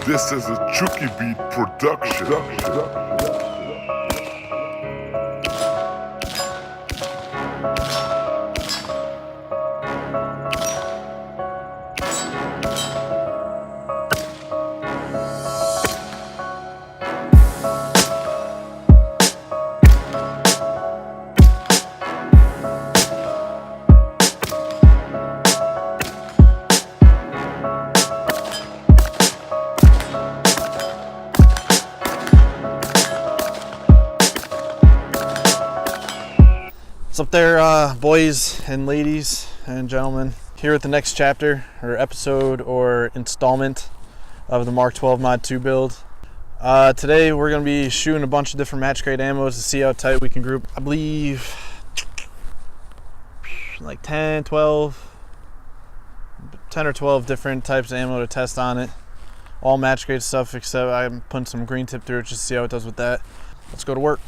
This is a Chuki beat production. What's up there, boys and ladies and gentlemen? Here with the next chapter or episode or installment of the Mark 12 Mod 2 build. Today we're going to be shooting a bunch of different match grade ammos to see how tight we can group. I believe like 10 or 12 different types of ammo to test on it. All match grade stuff except I'm putting some green tip through it just to see how it does with that. Let's go to work.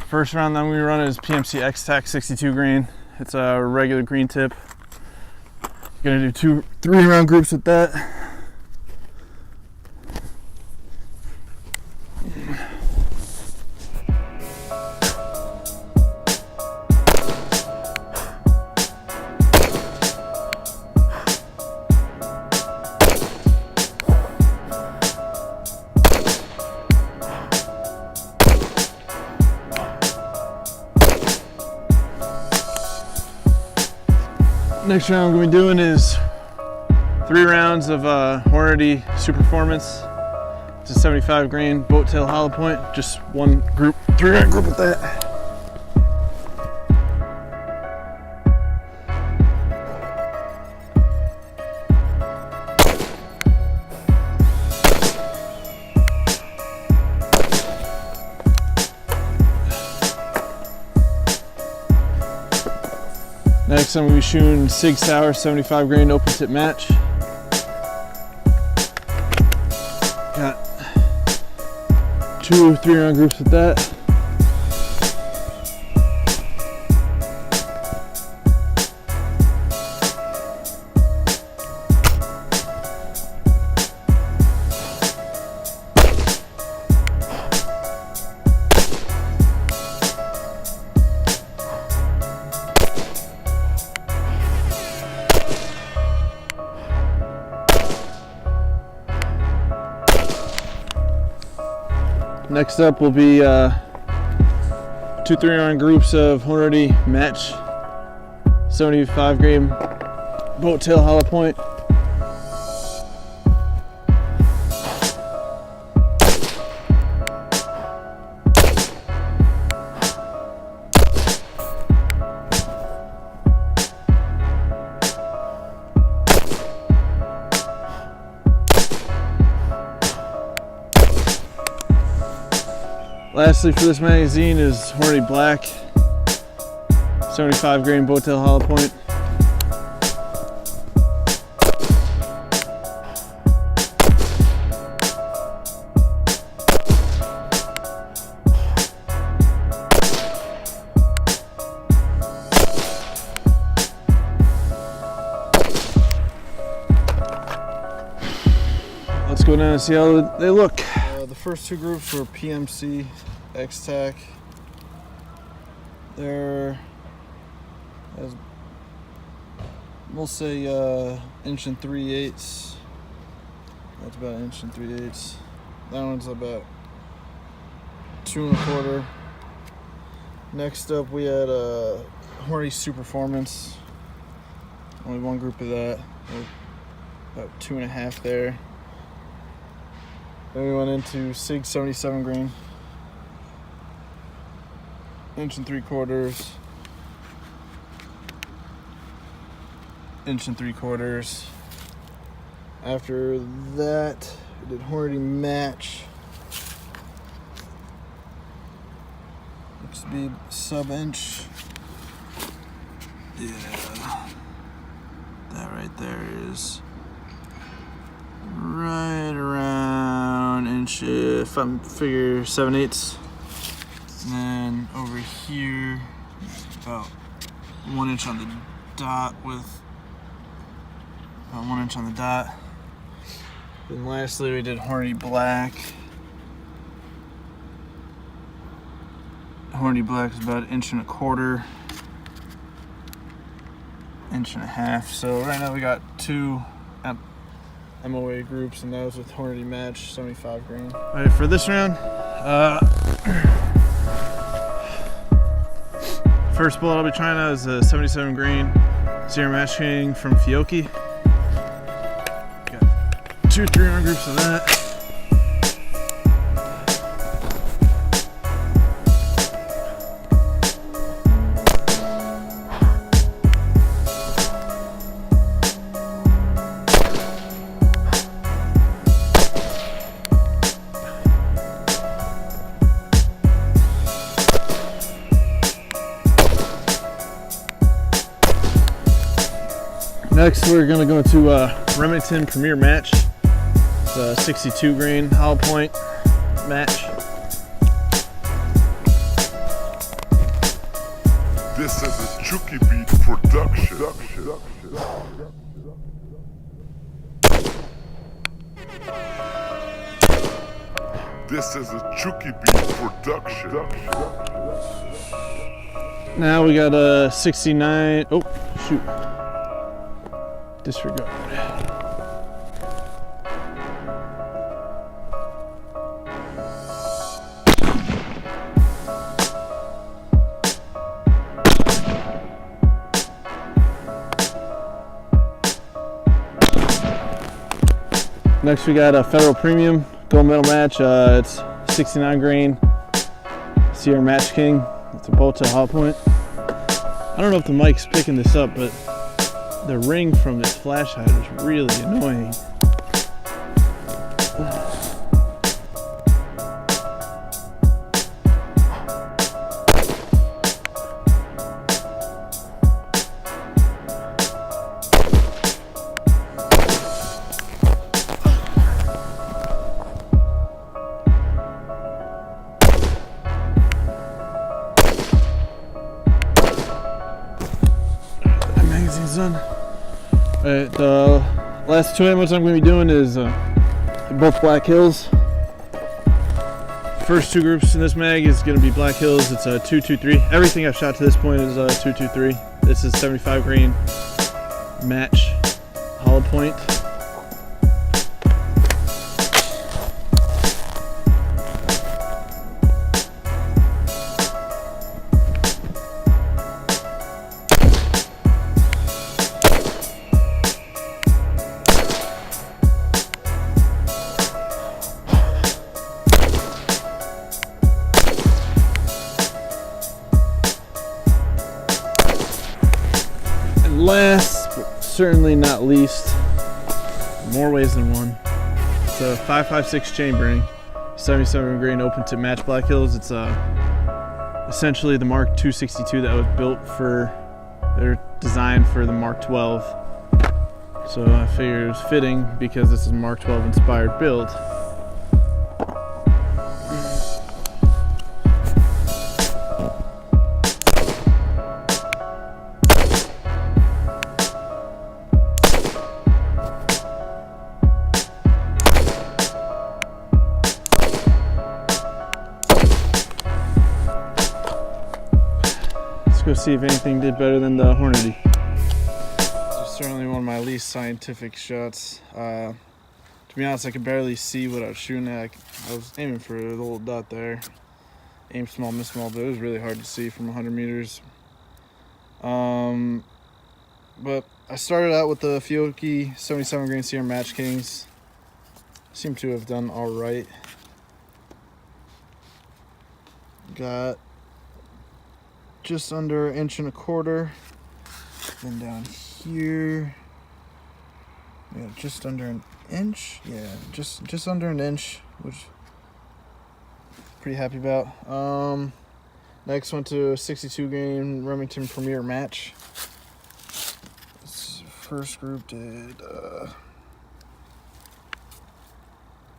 First round that I'm going to run is PMC X-Tac 62 grain. It's a regular green tip. Going to do 3 round groups with that. Next round we're going to be doing is 3 rounds of Hornady Super Performance. It's a 75 grain boat tail hollow point. Just one group, 3 round group with that. Next I'm going to be shooting Sig Sauer 75 grain open tip match. Got 2 or 3 round groups with that. Next up will be 2 3 round groups of Hornady match 75 grain boat tail hollow point. Lastly for this magazine is Hornady Black 75 grain boat tail hollow point. Let's go down and see how they look. The first 2 groups were PMC X-Tac. They're, we'll say, 1 3/8. That's about 1 3/8. That one's about 2 1/4. Next up, we had Hornady Super Performance. Only 1 group of that. About 2 1/2 there. Then we went into Sig 77 grain, 1 3/4, 1 3/4. After that, we did Hornady match. Looks to be sub-inch. Yeah, that right there is right around inch, if I'm figure 7/8. And then over here, about 1 inch on the dot with about 1 inch on the dot. Then lastly, we did Hornady Black. Hornady Black is about 1.25 inches, 1.5 inches. So right now we got 2 MOA groups, and that was with Hornady Match 75 grain. All right, for this round, first bullet I'll be trying out is a 77 grain Sierra Match King from Fiocchi. Got 2 3-round groups of that. Next, we're gonna go to Remington Premier Match. It's a 62 grain hollow point match. This is a Chuki beat production. This is a Chuki beat production. Now we got a 69. Oh, shoot. Disregard. Next we got a Federal Premium Gold Medal Match. It's 69 grain Sierra Match King. It's a bolt to hollow point. I don't know if the mic's picking this up, but the ring from this flash hider is really annoying. That magazine's done. Alright, the last 2 ammos I'm going to be doing is both Black Hills. First 2 groups in this mag is going to be Black Hills. It's a 223. Everything I've shot to this point is 223. This is 75 grain match hollow point. Last, but certainly not least, more ways than one. It's a 5.56 chambering, 77 grain open tip match Black Hills. It's essentially the Mark 262 that was built for, or designed for the Mark 12. So I figured it was fitting because this is a Mark 12 inspired build. Go see if anything did better than the Hornady. This is certainly one of my least scientific shots. To be honest, I could barely see what I was shooting at. I was aiming for the little dot there. Aim small, miss small, but it was really hard to see from 100 meters. But I started out with the Fiocchi 77 grain Sierra Match Kings. Seem to have done all right. Got just under 1.25 inches. Then down here, yeah, just under 1 inch. Yeah, just under 1 inch, which pretty happy about. Next went to a 62 grain Remington Premier Match. This first group did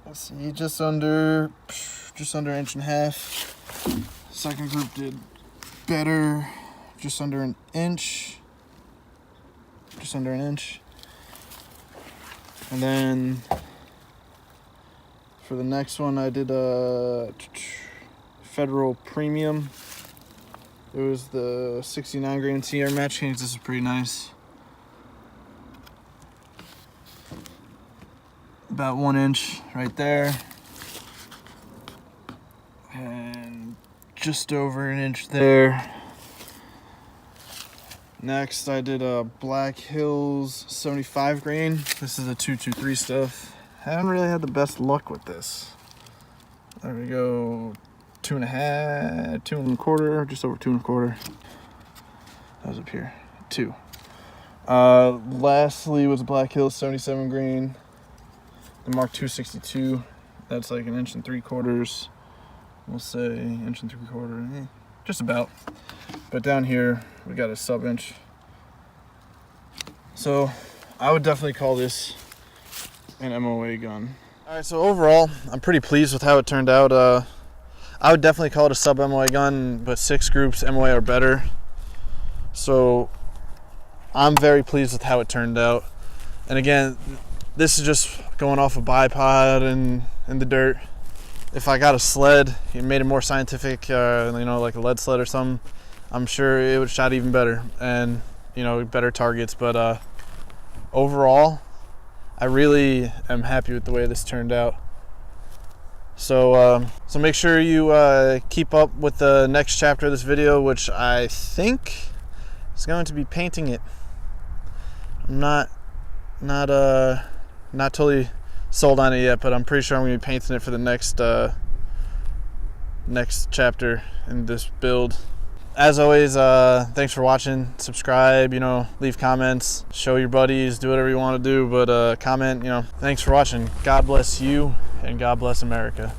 let's see, just under 1.5 inches. Second group did better, just under 1 inch, just under 1 inch. And then for the next one, I did a Federal Premium. It was the 69 grain TR match cage. This is pretty nice. About 1 inch right there. And just over 1 inch there. Next, I did a Black Hills 75 grain. This is a 223 stuff. Haven't really had the best luck with this. There we go. 2.5, 2.25, just over 2.25. That was up here. 2. Lastly was Black Hills 77 grain. The Mark 262. That's like 1.75 inches. We'll say 1.75 inches. Just about. But down here we got a sub-inch. So I would definitely call this an MOA gun. All right, so overall I'm pretty pleased with how it turned out. I would definitely call it a sub MOA gun, but 6 groups MOA are better. So I'm very pleased with how it turned out. And again, this is just going off a bipod and in the dirt. If I got a sled, it made it more scientific, like a lead sled or something, I'm sure it would shot even better and, better targets. But overall, I really am happy with the way this turned out. So make sure you keep up with the next chapter of this video, which I think is going to be painting it. I'm not totally sold on it yet, but I'm pretty sure I'm going to be painting it for the next chapter in this build. As always, thanks for watching. Subscribe, leave comments, show your buddies, do whatever you want to do, but comment, thanks for watching. God bless you and God bless America.